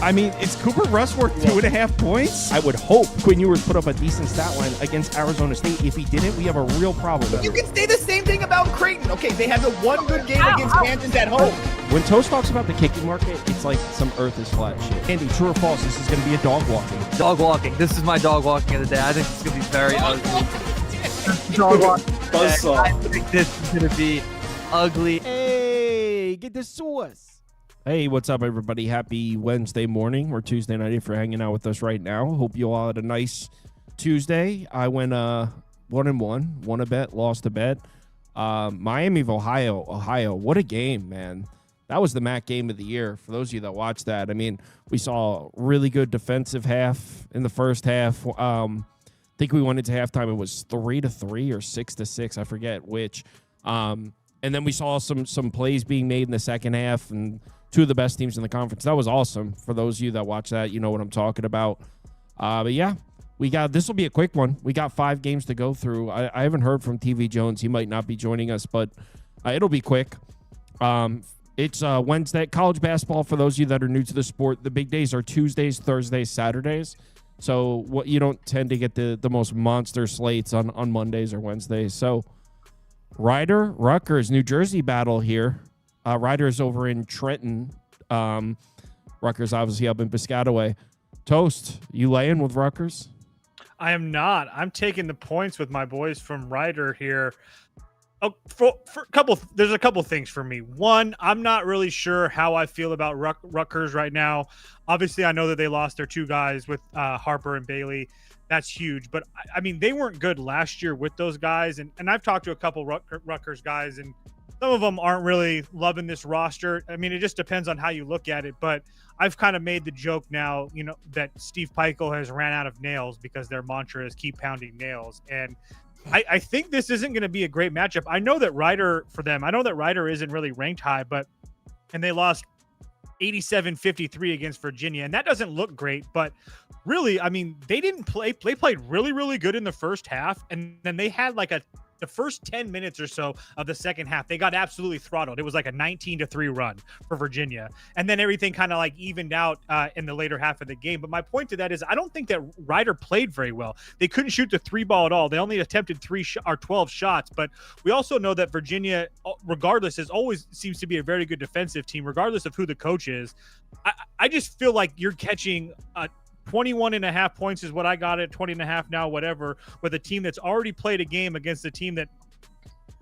I mean, is Cooper Rush worth 2.5 points? I would hope Quinn Ewers put up a decent stat line against Arizona State. If he didn't, we have a real problem. You can say the same thing about Creighton. Okay, they had the one good game against Kansas at home. When Toast talks about the kicking market, it's like some earth is flat shit. Andy, true or false, this is going to be a dog walking. Dog walking. This is my dog walking of the day. I think it's going to be very ugly. Dog walking. I think this is going to be ugly. Hey, get the sauce. Hey, what's up, everybody? Happy Wednesday morning or Tuesday night if you're hanging out with us right now. Hope you all had a nice Tuesday. I went 1-1, won a bet, lost a bet. Miami of Ohio. What a game, man. That was the MAC game of the year. For those of you that watched that, I mean, we saw a really good defensive half in the first half. I think we went into halftime. It was 3-3 or 6-6. I forget which. And then we saw some plays being made in the second half, and two of the best teams in the conference. That was awesome. For those of you that watch that, you know what I'm talking about. But yeah, this will be a quick one. We got 5 games to go through. I haven't heard from TV Jones. He might not be joining us, but it'll be quick. It's Wednesday. College basketball, for those of you that are new to the sport, the big days are Tuesdays, Thursdays, Saturdays. So what you don't tend to get the most monster slates on Mondays or Wednesdays. So Rider, Rutgers, New Jersey battle here. Rider's over in Trenton. Rutgers obviously up in Piscataway. Toast, you laying with Rutgers? I am not. I'm taking the points with my boys from Rider here. Oh, there's a couple things for me. One, I'm not really sure how I feel about Rutgers right now. Obviously, I know that they lost their 2 guys with Harper and Bailey. That's huge. But, I mean, they weren't good last year with those guys. And I've talked to a couple Rutgers guys, and some of them aren't really loving this roster. I mean, it just depends on how you look at it. But I've kind of made the joke now, you know, that Steve Peichel has ran out of nails because their mantra is keep pounding nails. And I think this isn't going to be a great matchup. I know that Rider isn't really ranked high, and they lost 87-53 against Virginia, and that doesn't look great. But really, I mean, they played really, really good in the first half, and then they had like the first 10 minutes or so of the second half, they got absolutely throttled. It was like a 19-3 run for Virginia. And then everything kind of like evened out in the later half of the game. But my point to that is I don't think that Rider played very well. They couldn't shoot the 3 ball at all. They only attempted 12 shots. But we also know that Virginia, regardless, always seems to be a very good defensive team, regardless of who the coach is. I just feel like you're catching 21.5 points is what I got at 20.5 now, whatever, with a team that's already played a game against a team that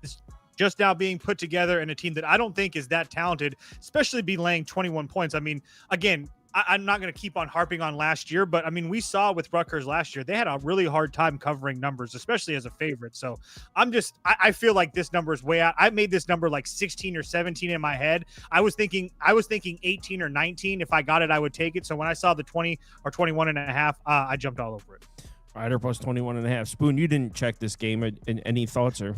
is just now being put together and a team that I don't think is that talented, especially be laying 21 points. I mean, again, I'm not going to keep on harping on last year, but I mean, we saw with Rutgers last year, they had a really hard time covering numbers, especially as a favorite. So I feel like this number is way out. I made this number like 16 or 17 in my head. I was thinking 18 or 19. If I got it, I would take it. So when I saw the 20 or 21.5, I jumped all over it. Rider plus 21.5. Spoon, you didn't check this game. Any thoughts or?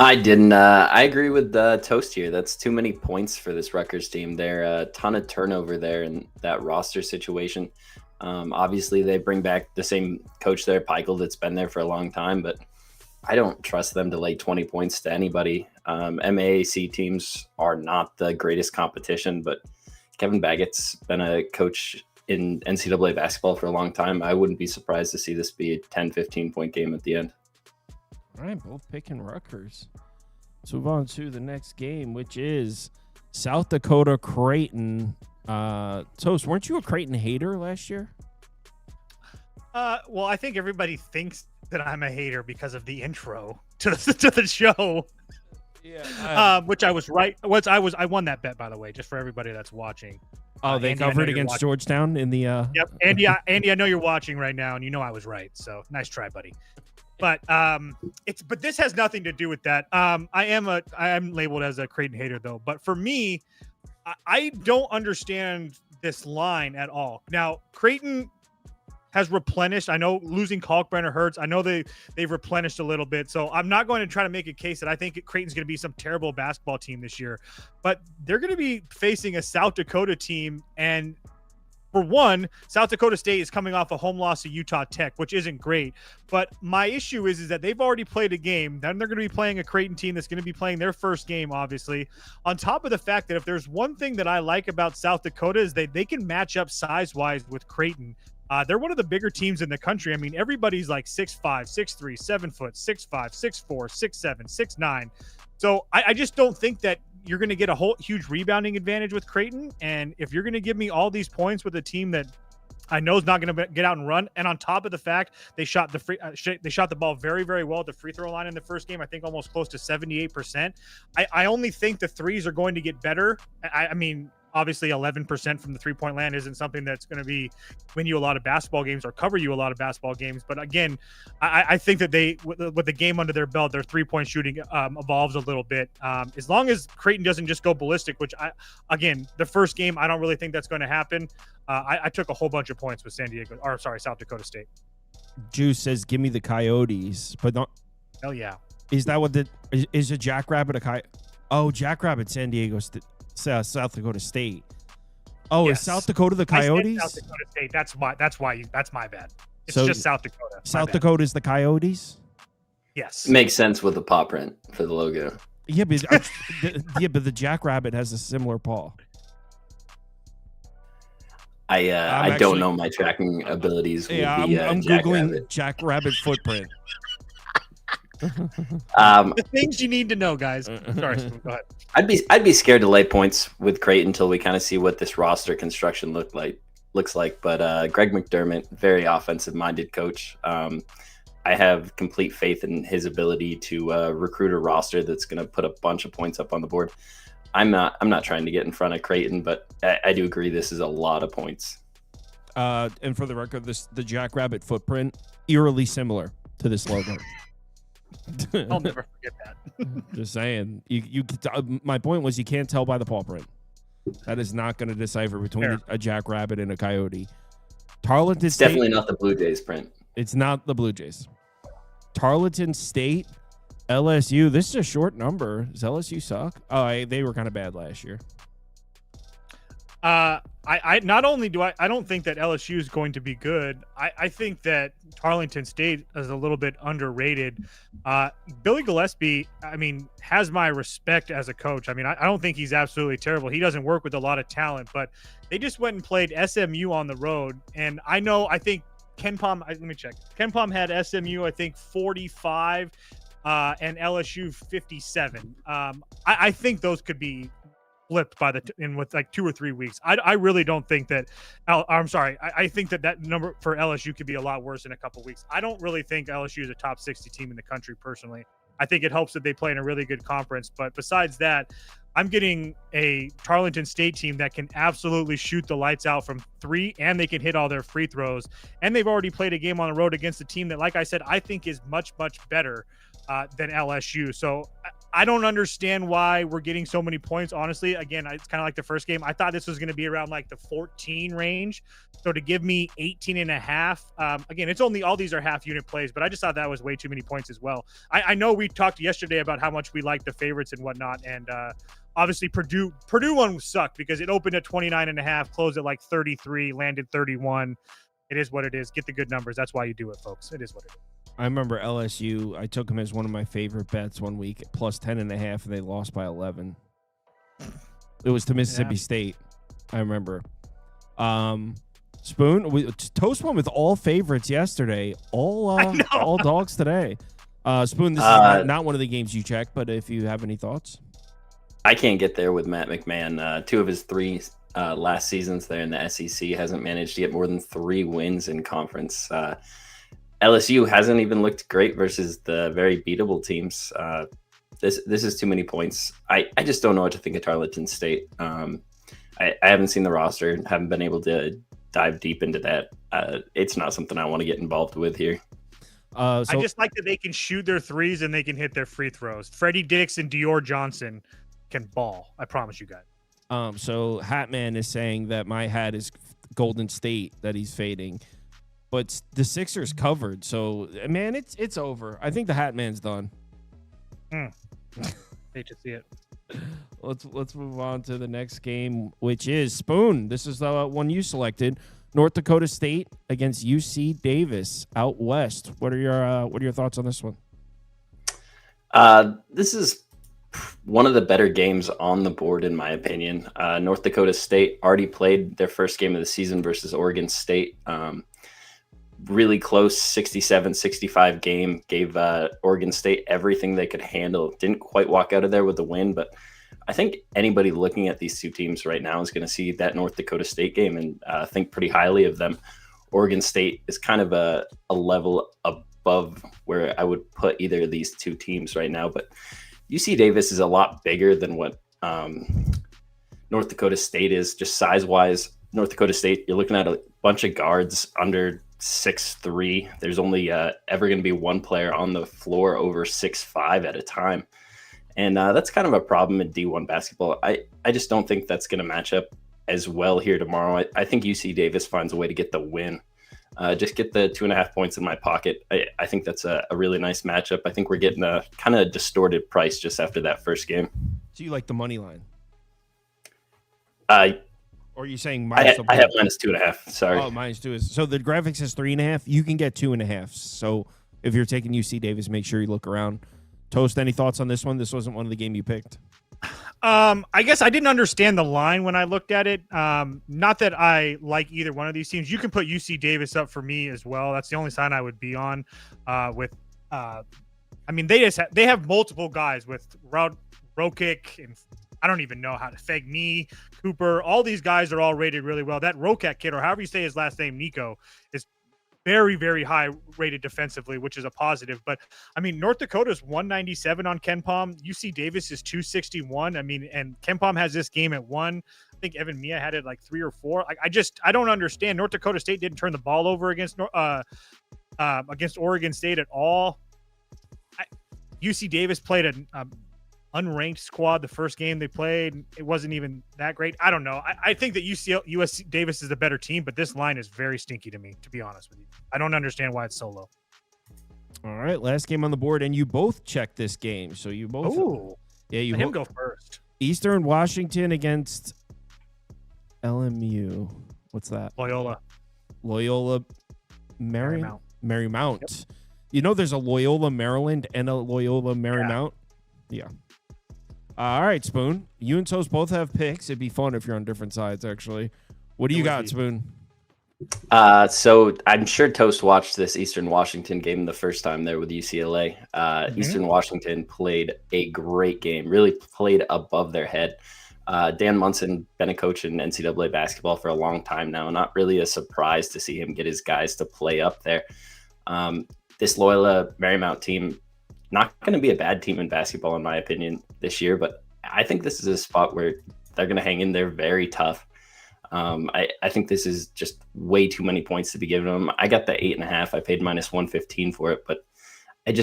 I didn't. I agree with Toast here. That's too many points for this Rutgers team. They're a ton of turnover there in that roster situation. Obviously, they bring back the same coach there, Peichel, that's been there for a long time, but I don't trust them to lay 20 points to anybody. MAAC teams are not the greatest competition, but Kevin Baggett's been a coach in NCAA basketball for a long time. I wouldn't be surprised to see this be a 10, 15-point game at the end. All right, both picking Rutgers. Let's move on to the next game, which is South Dakota Creighton. Toast, weren't you a Creighton hater last year? Well, I think everybody thinks that I'm a hater because of the intro to the show. Yeah. Which I was right. I won that bet, by the way, just for everybody that's watching. Oh, they covered against Georgetown in the. Yep, Andy. I know you're watching right now, and you know I was right. So nice try, buddy. But but this has nothing to do with that. I am labeled as a Creighton hater though. But for me, I don't understand this line at all. Now, Creighton has replenished. I know losing Kalkbrenner hurts. I know they've replenished a little bit. So I'm not going to try to make a case that I think Creighton's going to be some terrible basketball team this year. But they're going to be facing a South Dakota team, and for one, South Dakota State is coming off a home loss to Utah Tech, which isn't great. But my issue is that they've already played a game. Then they're going to be playing a Creighton team that's going to be playing their first game, obviously. On top of the fact that if there's one thing that I like about South Dakota is they can match up size-wise with Creighton. They're one of the bigger teams in the country. I mean, everybody's like 6'5", 6'3", 7 foot, 6'5", 6'4", 6'7", 6'9". So I just don't think that you're going to get a whole huge rebounding advantage with Creighton. And if you're going to give me all these points with a team that I know is not going to get out and run, and on top of the fact they shot the ball very, very well at the free throw line in the first game, I think almost close to 78%. I only think the threes are going to get better. I mean, obviously 11% from the three-point land isn't something that's going to win you a lot of basketball games or cover you a lot of basketball games. But again, I think that with the game under their belt, their three-point shooting evolves a little bit. As long as Creighton doesn't just go ballistic, which the first game, I don't really think that's going to happen. I took a whole bunch of points with South Dakota State. Juice says, give me the Coyotes, but not. Hell yeah. Is that what is a Jackrabbit a Coyote? Oh, Jackrabbit, San Diego South Dakota State. Oh, Yes. Is South Dakota the Coyotes? South Dakota State. That's my bad. It's So just South Dakota. South Dakota is the Coyotes? Yes. Makes sense with the paw print for the logo. Yeah, but but the Jackrabbit has a similar paw. I don't know my tracking abilities. Yeah, with the, I'm Googling Jackrabbit footprint. The things you need to know, guys. Sorry, go ahead. I'd be scared to lay points with Creighton until we kind of see what this roster construction looks like. But Greg McDermott, very offensive-minded coach. I have complete faith in his ability to recruit a roster that's going to put a bunch of points up on the board. I'm not trying to get in front of Creighton, but I do agree this is a lot of points. And for the record, the Jackrabbit footprint eerily similar to this logo. I'll never forget that. Just saying. My point was you can't tell by the paw print. That is not going to decipher between a Jackrabbit and a Coyote. Tarleton State. Definitely not the Blue Jays print. It's not the Blue Jays. Tarleton State, LSU. This is a short number. Does LSU suck? Oh, they were kind of bad last year. I not only do I don't think that LSU is going to be good. I think that Tarleton State is a little bit underrated. Billy Gillespie, I mean, has my respect as a coach. I mean, I don't think he's absolutely terrible. He doesn't work with a lot of talent, but they just went and played SMU on the road. And I think KenPom, let me check. KenPom had SMU, I think 45 and LSU 57. I think those could be flipped with like 2 or 3 weeks. I really don't think that. I'm sorry. I think that number for LSU could be a lot worse in a couple weeks. I don't really think LSU is a top 60 team in the country personally. I think it helps that they play in a really good conference. But besides that, I'm getting a Tarleton State team that can absolutely shoot the lights out from 3, and they can hit all their free throws. And they've already played a game on the road against a team that, like I said, I think is much, much better than LSU. So I don't understand why we're getting so many points. Honestly, again, it's kind of like the first game. I thought this was going to be around like the 14 range. So to give me 18.5, again, it's only all these are half unit plays, but I just thought that was way too many points as well. I know we talked yesterday about how much we like the favorites and whatnot. And obviously Purdue one sucked because it opened at 29.5, closed at like 33, landed 31. It is what it is. Get the good numbers. That's why you do it, folks. It is what it is. I remember LSU. I took them as one of my favorite bets one week, plus 10.5, and they lost by 11. It was to Mississippi State. I remember. Spoon, Toast won with all favorites yesterday. All dogs today. Spoon, this is not one of the games you checked, but if you have any thoughts. I can't get there with Matt McMahon. 2 of his 3 last seasons there in the SEC hasn't managed to get more than 3 wins in conference. LSU hasn't even looked great versus the very beatable teams. This is too many points. I just don't know what to think of Tarleton State. I haven't seen the roster, haven't been able to dive deep into that. It's not something I want to get involved with here. I just like that they can shoot their threes and they can hit their free throws. Freddie Dix and Dior Johnson can ball. I promise you guys. So Hatman is saying that my hat is Golden State that he's fading. But the Sixers covered, so man, it's over. I think the Hat Man's done. Hate to see it. Let's move on to the next game, which is Spoon. This is the one you selected. North Dakota State against UC Davis out west. What are your thoughts on this one? This is one of the better games on the board, in my opinion. North Dakota State already played their first game of the season versus Oregon State. Really close 67-65 game, gave Oregon State everything they could handle. Didn't quite walk out of there with the win, but I think anybody looking at these two teams right now is going to see that North Dakota State game and think pretty highly of them. Oregon State is kind of a level above where I would put either of these two teams right now, but UC Davis is a lot bigger than what North Dakota State is, just size-wise. North Dakota State, you're looking at a bunch of guards under 6'3". There's only ever going to be one player on the floor over 6'5" at a time. And that's kind of a problem in D1 basketball. I just don't think that's going to match up as well here tomorrow. I think UC Davis finds a way to get the win. Just get the 2.5 points in my pocket. I think that's a really nice matchup. I think we're getting a kind of distorted price just after that first game. So you like the money line? Or are you saying I have -2.5. Sorry. Oh, -2 is so the graphics is 3.5. You can get 2.5. So if you're taking UC Davis, make sure you look around. Toast, any thoughts on this one? This wasn't one of the game you picked. I guess I didn't understand the line when I looked at it. Not that I like either one of these teams. You can put UC Davis up for me as well. That's the only side I would be on. I mean, they have multiple guys with Rokic and I don't even know how to Fegme, Cooper. All these guys are all rated really well. That Rokic kid, or however you say his last name, Nico, is very, very high rated defensively, which is a positive. But I mean, North Dakota's 197 on KenPom. UC Davis is 261. I mean, and KenPom has this game at 1. I think Evan Mia had it like 3 or 4. Like, I don't understand. North Dakota State didn't turn the ball over against Oregon State at all. UC Davis played an unranked squad the first game they played. It wasn't even that great. I don't know. I think that UC Davis is the better team, but this line is very stinky to me, to be honest with you. I don't understand why it's so low. All right, last game on the board, and you both checked this game. So you both. Ooh. Yeah, you let him go first. Eastern Washington against LMU. What's that? Loyola Marymount. Yep. You know there's a Loyola Maryland and a Loyola Marymount? Yeah. All right, Spoon. You and Toast both have picks. It'd be fun if you're on different sides, actually. What do you got, Spoon? So I'm sure Toast watched this Eastern Washington game the first time there with UCLA. Eastern Washington played a great game, really played above their head. Dan Munson, been a coach in NCAA basketball for a long time now. Not really a surprise to see him get his guys to play up there. This Loyola Marymount team, not going to be a bad team in basketball, in my opinion, this year, but I think this is a spot where they're going to hang in there very tough. I think this is just way too many points to be given them. I got the 8.5. I paid -115 for it, but I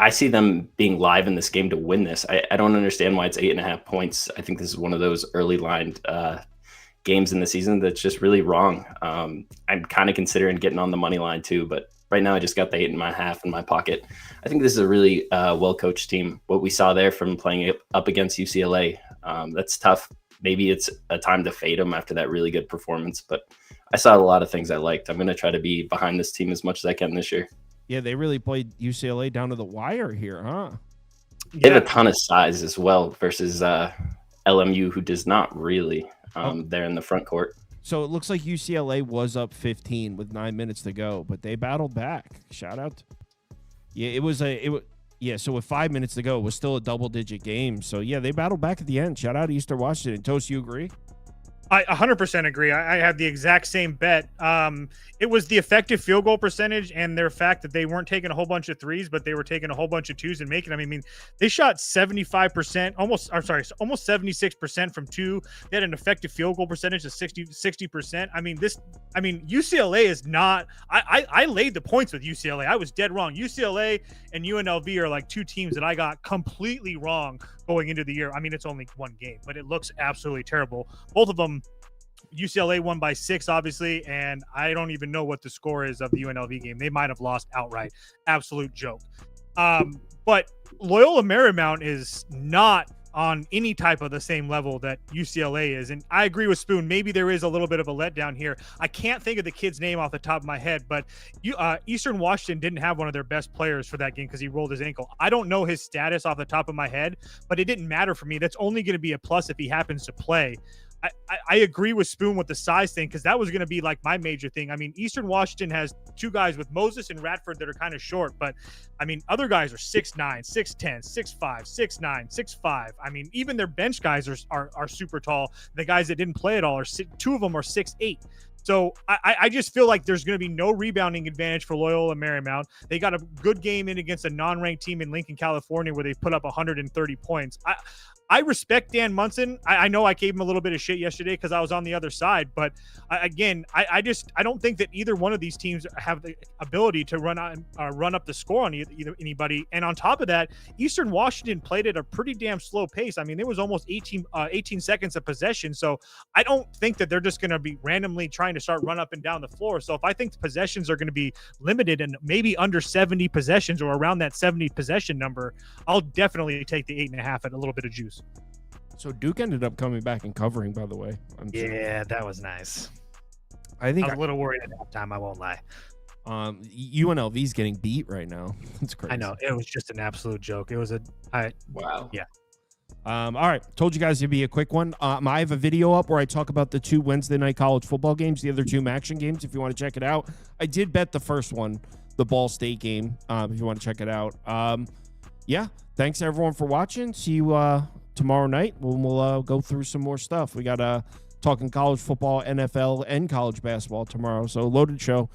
see them being live in this game to win this. I don't understand why it's 8.5 points. I think this is one of those early lined games in the season that's just really wrong. I'm kind of considering getting on the money line too, but right now I just got the 8.5 in my pocket. I think this is a really well-coached team. What we saw there from playing up against UCLA, that's tough. Maybe it's a time to fade them after that really good performance, but I saw a lot of things I liked. I'm going to try to be behind this team as much as I can this year. Yeah, they really played UCLA down to the wire here, huh? They have a ton of size as well versus LMU, who does not really there in the front court. So it looks like UCLA was up 15 with 9 minutes to go, but they battled back. Shout out. Yeah, so with 5 minutes to go, it was still a double-digit game. So, yeah, they battled back at the end. Shout out to Eastern Washington. Toast, you agree? I 100% agree. I have the exact same bet. It was the effective field goal percentage and their fact that they weren't taking a whole bunch of threes, but they were taking a whole bunch of twos and making. I mean, they shot 75%, almost 76% from two. They had an effective field goal percentage of 60%. I mean, UCLA is not. I laid the points with UCLA. I was dead wrong. UCLA and UNLV are like two teams that I got completely wrong going into the year. I mean, it's only one game, but it looks absolutely terrible. Both of them, UCLA won by 6, obviously, and I don't even know what the score is of the UNLV game. They might have lost outright. Absolute joke. But But Loyola Marymount is not on any type of the same level that UCLA is. And I agree with Spoon. Maybe there is a little bit of a letdown here. I can't think of the kid's name off the top of my head, but Eastern Washington didn't have one of their best players for that game because he rolled his ankle. I don't know his status off the top of my head, but it didn't matter for me. That's only going to be a plus if he happens to play. I agree with Spoon with the size thing because that was going to be like my major thing. I mean, Eastern Washington has two guys with Moses and Radford that are kind of short, but I mean, other guys are 6'9", 6'10", 6'5", 6'9", 6'5". I mean, even their bench guys are super tall. The guys that didn't play at all are two of them are 6'8". So I just feel like there's going to be no rebounding advantage for Loyola Marymount. They got a good game in against a non-ranked team in Lincoln, California, where they put up 130 points. I respect Dan Munson. I know I gave him a little bit of shit yesterday because I was on the other side, but I don't think that either one of these teams have the ability to run up the score on either anybody. And on top of that, Eastern Washington played at a pretty damn slow pace. I mean, there was almost 18 seconds of possession. So I don't think that they're just going to be randomly trying to start run up and down the floor. So if I think the possessions are going to be limited and maybe under 70 possessions or around that 70 possession number, I'll definitely take the 8.5 at a little bit of juice. So Duke ended up coming back and covering, by the way. Yeah, that was nice. I think I was a little worried at that time, I won't lie. UNLV's getting beat right now. It's crazy. I know. It was just an absolute joke. It was Wow. Yeah. All right. Told you guys it'd be a quick one. I have a video up where I talk about the 2 Wednesday night college football games, the other 2 action games, if you want to check it out. I did bet the first one, the Ball State game, if you want to check it out. Yeah. Thanks, everyone, for watching. See you tomorrow night when we'll go through some more stuff. We got talking college football, NFL, and college basketball tomorrow. So loaded show.